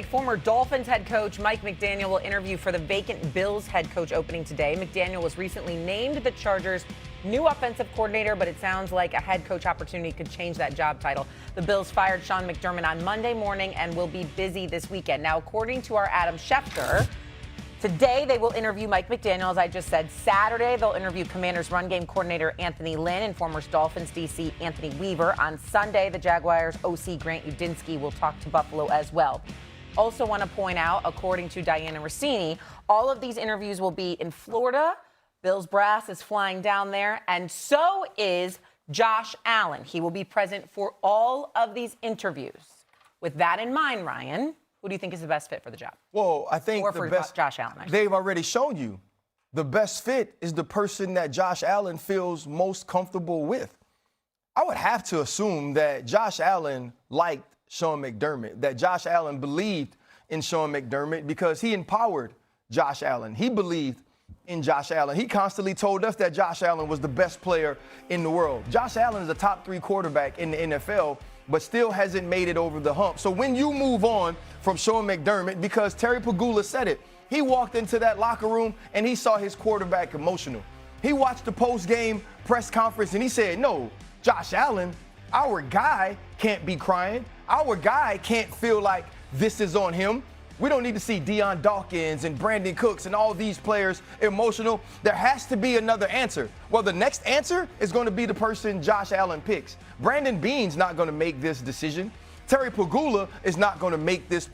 Former Dolphins head coach Mike McDaniel will interview for the vacant Bills head coach opening today. McDaniel was recently named the Chargers' new offensive coordinator, but it sounds like a head coach opportunity could change that job title. The Bills fired Sean McDermott on Monday morning and will be busy this weekend. Now, according to our Adam Schefter, today they will interview Mike McDaniel, as I just said. Saturday, they'll interview Commanders run game coordinator Anthony Lynn and former Dolphins DC Anthony Weaver. On Sunday, the Jaguars OC Grant Udinski will talk to Buffalo as well. Also want to point out, according to Diana Rossini, all of these interviews will be in Florida. Bills brass is flying down there, and so is Josh Allen. He will be present for all of these interviews. With that in mind, Ryan, who do you think is the best fit for the job? Well, I think the best Josh Allen. They've already shown you the best fit is the person that Josh Allen feels most comfortable with. I would have to assume that Josh Allen liked Sean McDermott, that Josh Allen believed in Sean McDermott because he empowered Josh Allen. He believed in Josh Allen. He constantly told us that Josh Allen was the best player in the world. Josh Allen is a top 3 quarterback in the NFL, but still hasn't made it over the hump. So when you move on from Sean McDermott, because Terry Pegula said it, he walked into that locker room and he saw his quarterback emotional. He watched the post-game press conference and he said, no, Josh Allen, our guy can't be crying. Our guy can't feel like this is on him. We don't need to see Deion Dawkins and Brandon Cooks and all these players emotional. There has to be another answer. Well, the next answer is going to be the person Josh Allen picks. Brandon Beane's not going to make this decision. Terry Pegula is not going to make this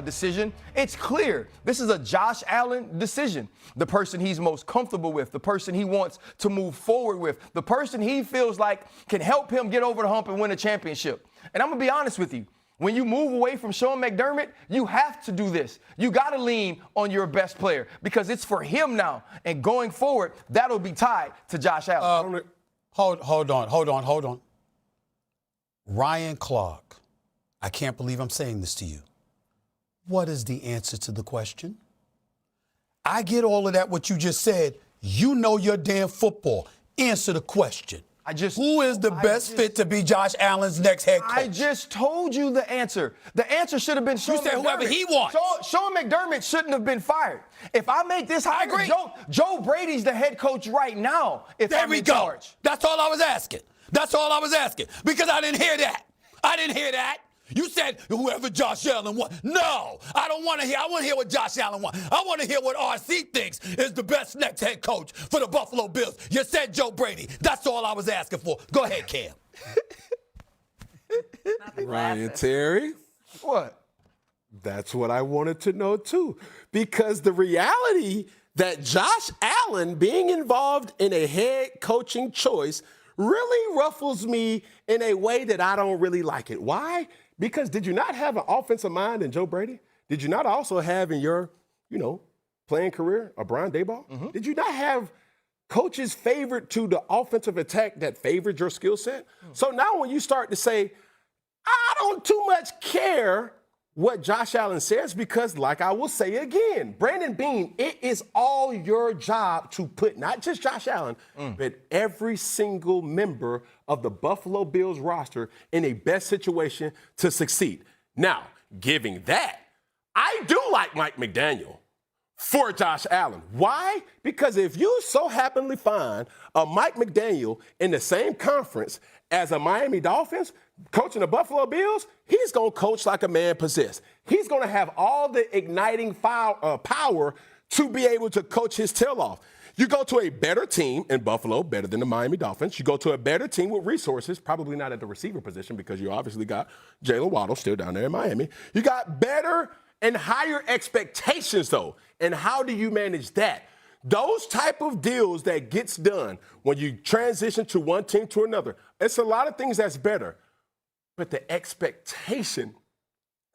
decision. It's clear. This is a Josh Allen decision. The person he's most comfortable with, the person he wants to move forward with, the person he feels like can help him get over the hump and win a championship. And I'm going to be honest with you. When you move away from Sean McDermott, you have to do this. You got to lean on your best player because it's for him now. And going forward, that'll be tied to Josh Allen. Hold on. Ryan Clark, I can't believe I'm saying this to you. What is the answer to the question? I get all of that, what you just said. You know your damn football. Answer the question. Who is the best fit to be Josh Allen's next head coach? I just told you the answer. The answer should have been Sean McDermott. You said whoever he wants. Sean McDermott shouldn't have been fired. If I make this hire, I agree. Joe Brady's the head coach right now. There we go. That's all I was asking. Because I didn't hear that. You said whoever Josh Allen wants. No, I don't want to hear. I want to hear what Josh Allen wants. I want to hear what RC thinks is the best next head coach for the Buffalo Bills. You said Joe Brady. That's all I was asking for. Go ahead, Cam. Ryan Terry. What? That's what I wanted to know, too. Because the reality that Josh Allen being involved in a head coaching choice really ruffles me in a way that I don't really like it. Why? Because did you not have an offensive mind in Joe Brady? Did you not also have in your, playing career a Brian Daboll? Mm-hmm. Did you not have coaches favored to the offensive attack that favored your skill set? Mm-hmm. So now when you start to say, I don't too much care what Josh Allen says, because like I will say again, Brandon Beane, it is all your job to put not just Josh Allen, but every single member of the Buffalo Bills roster in a best situation to succeed. Now, giving that, I do like Mike McDaniel for Josh Allen. Why? Because if you so happenly find a Mike McDaniel in the same conference as a Miami Dolphins, coaching the Buffalo Bills, he's going to coach like a man possessed. He's going to have all the igniting power to be able to coach his tail off. You go to a better team in Buffalo, better than the Miami Dolphins. You go to a better team with resources, probably not at the receiver position because you obviously got Jalen Waddle still down there in Miami. You got better and higher expectations, though. And how do you manage that? Those type of deals that gets done when you transition to one team to another, it's a lot of things that's better. But the expectation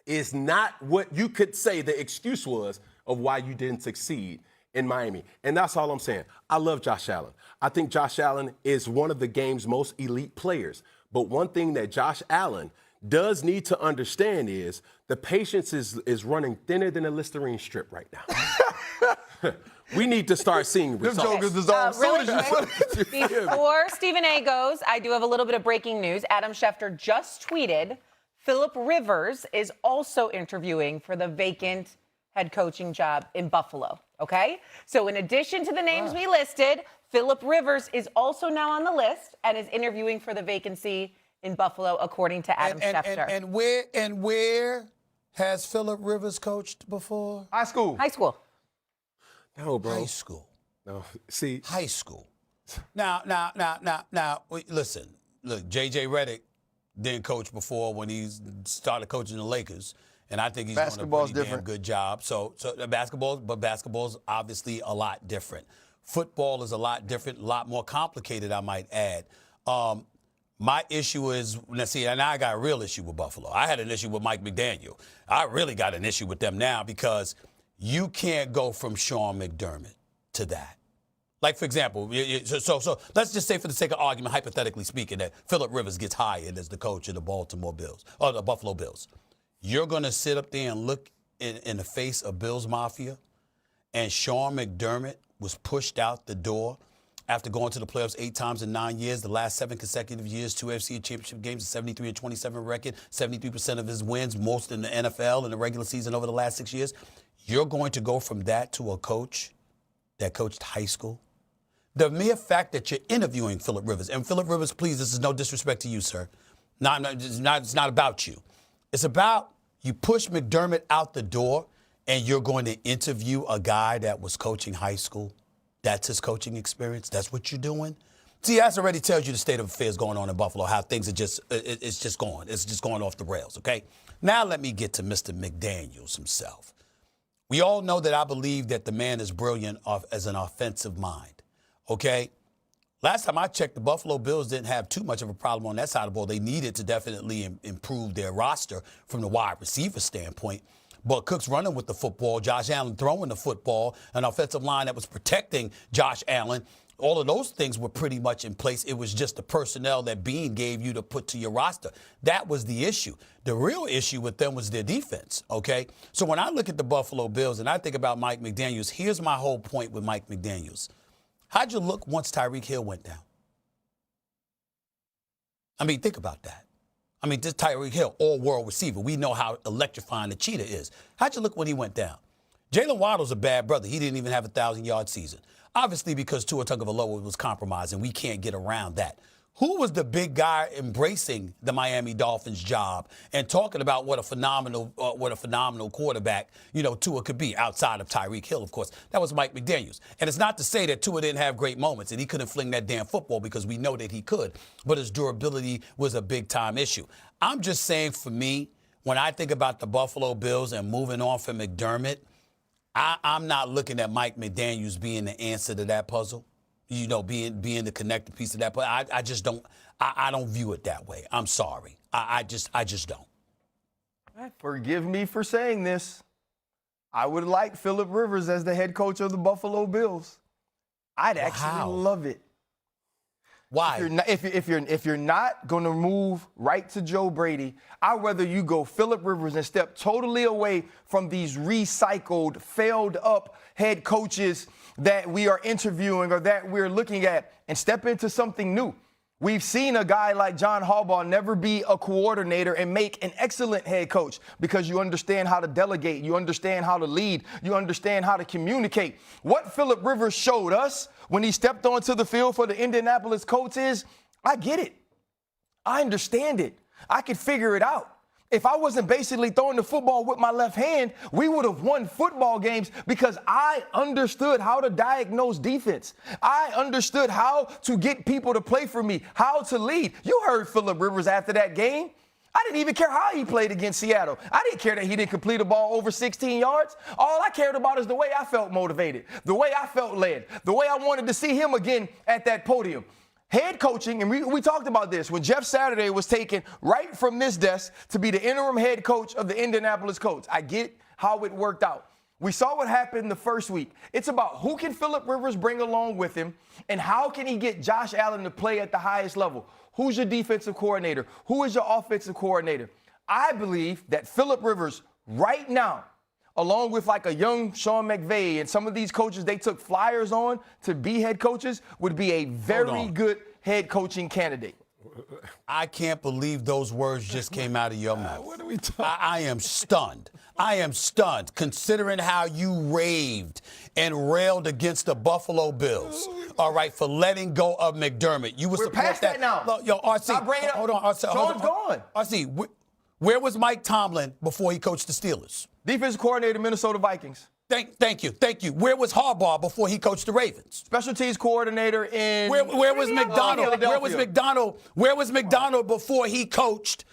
is not what you could say the excuse was of why you didn't succeed in Miami. And that's all I'm saying. I love Josh Allen. I think Josh Allen is one of the game's most elite players. But one thing that Josh Allen does need to understand is the patience is running thinner than a Listerine strip right now. We need to start seeing results. Really quick, before Stephen A. goes, I do have a little bit of breaking news. Adam Schefter just tweeted Philip Rivers is also interviewing for the vacant head coaching job in Buffalo. Okay? So in addition to the names we listed, Philip Rivers is also now on the list and is interviewing for the vacancy in Buffalo, according to Adam Schefter. And where has Philip Rivers coached before? High school. High school. No, bro. High school. No. See, High school. Now, listen. Look, J.J. Redick didn't coach before when he started coaching the Lakers, and I think he's doing a Basketball's pretty different. damn good job. So basketball's obviously a lot different. Football is a lot different, a lot more complicated, I might add. My issue is, and I got a real issue with Buffalo. I had an issue with Mike McDaniel. I really got an issue with them now because you can't go from Sean McDermott to that. Like, for example, so let's just say for the sake of argument, hypothetically speaking, that Philip Rivers gets hired as the coach of the Baltimore Bills, or the Buffalo Bills. You're going to sit up there and look in the face of Bills Mafia, and Sean McDermott was pushed out the door after going to the playoffs 8 times in 9 years, the last 7 consecutive years, 2 AFC championship games, a 73-27 record, 73% of his wins, most in the NFL in the regular season over the last 6 years. You're going to go from that to a coach that coached high school? The mere fact that you're interviewing Philip Rivers, and Philip Rivers, please, this is no disrespect to you, sir. It's not about you. It's about you push McDermott out the door and you're going to interview a guy that was coaching high school. That's his coaching experience. That's what you're doing. See, that already tells you the state of affairs going on in Buffalo, how things are it's just going off the rails, okay? Now let me get to Mr. McDaniels himself. We all know that I believe that the man is brilliant as an offensive mind. Okay, last time I checked, the Buffalo Bills didn't have too much of a problem on that side of the ball. They needed to definitely improve their roster from the wide receiver standpoint. But Cook's running with the football, Josh Allen throwing the football, an offensive line that was protecting Josh Allen. All of those things were pretty much in place. It was just the personnel that Beane gave you to put to your roster. That was the issue. The real issue with them was their defense, okay? So when I look at the Buffalo Bills and I think about Mike McDaniels, here's my whole point with Mike McDaniels. How'd you look once Tyreek Hill went down? I mean, think about that. I mean, this Tyreek Hill, all-world receiver. We know how electrifying the cheetah is. How'd you look when he went down? Jalen Waddle's a bad brother. He didn't even have a 1,000-yard season. Obviously, because Tua Tagovailoa was compromised, and we can't get around that. Who was the big guy embracing the Miami Dolphins job and talking about what a phenomenal quarterback, Tua could be outside of Tyreek Hill, of course? That was Mike McDaniels. And it's not to say that Tua didn't have great moments and he couldn't fling that damn football, because we know that he could. But his durability was a big-time issue. I'm just saying, for me, when I think about the Buffalo Bills and moving on from McDermott, I'm not looking at Mike McDaniels being the answer to that puzzle. Being the connected piece of that, but I just don't. I don't view it that way. I'm sorry. I just don't. Forgive me for saying this. I would like Philip Rivers as the head coach of the Buffalo Bills. I'd actually love it. Why? If you're not going to move right to Joe Brady, I'd rather you go Philip Rivers and step totally away from these recycled, failed up head coaches that we are interviewing or that we're looking at, and step into something new. We've seen a guy like John Harbaugh never be a coordinator and make an excellent head coach, because you understand how to delegate, you understand how to lead, you understand how to communicate. What Philip Rivers showed us when he stepped onto the field for the Indianapolis Colts is, I get it. I understand it. I could figure it out. If I wasn't basically throwing the football with my left hand, we would have won football games, because I understood how to diagnose defense. I understood how to get people to play for me, how to lead. You heard Philip Rivers after that game. I didn't even care how he played against Seattle. I didn't care that he didn't complete a ball over 16 yards. All I cared about is the way I felt motivated, the way I felt led, the way I wanted to see him again at that podium. Head coaching, and we talked about this when Jeff Saturday was taken right from this desk to be the interim head coach of the Indianapolis Colts. I get how it worked out. We saw what happened the first week. It's about who can Philip Rivers bring along with him, and how can he get Josh Allen to play at the highest level. Who's your defensive coordinator? Who is your offensive coordinator? I believe that Philip Rivers right now, along with like a young Sean McVay and some of these coaches they took flyers on to be head coaches, would be a very good head coaching candidate. I can't believe those words just came out of your mouth. What are we talking? I am stunned. I am stunned, considering how you raved and railed against the Buffalo Bills. All right, for letting go of McDermott. You We're past that now. Look, yo, RC, Stop bringing it up. hold on, RC. Sean's gone. RC, where was Mike Tomlin before he coached the Steelers? Defensive coordinator, Minnesota Vikings. Thank you. Where was Harbaugh before he coached the Ravens? Special teams coordinator in Where was McDonald? Where was McDonald before he coached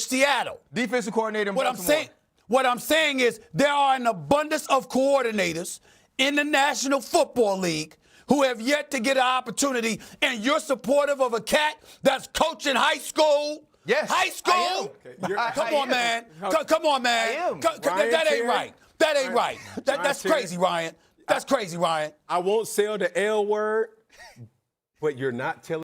Seattle? Defensive coordinator in Baltimore. What I'm saying is there are an abundance of coordinators in the National Football League who have yet to get an opportunity, and you're supportive of a cat that's coaching high school. Yes, High school. Come on, man. Come on, man. I am. That ain't right. That ain't right. That's crazy, Ryan. That's crazy, Ryan. I won't sell the L word, but you're not telling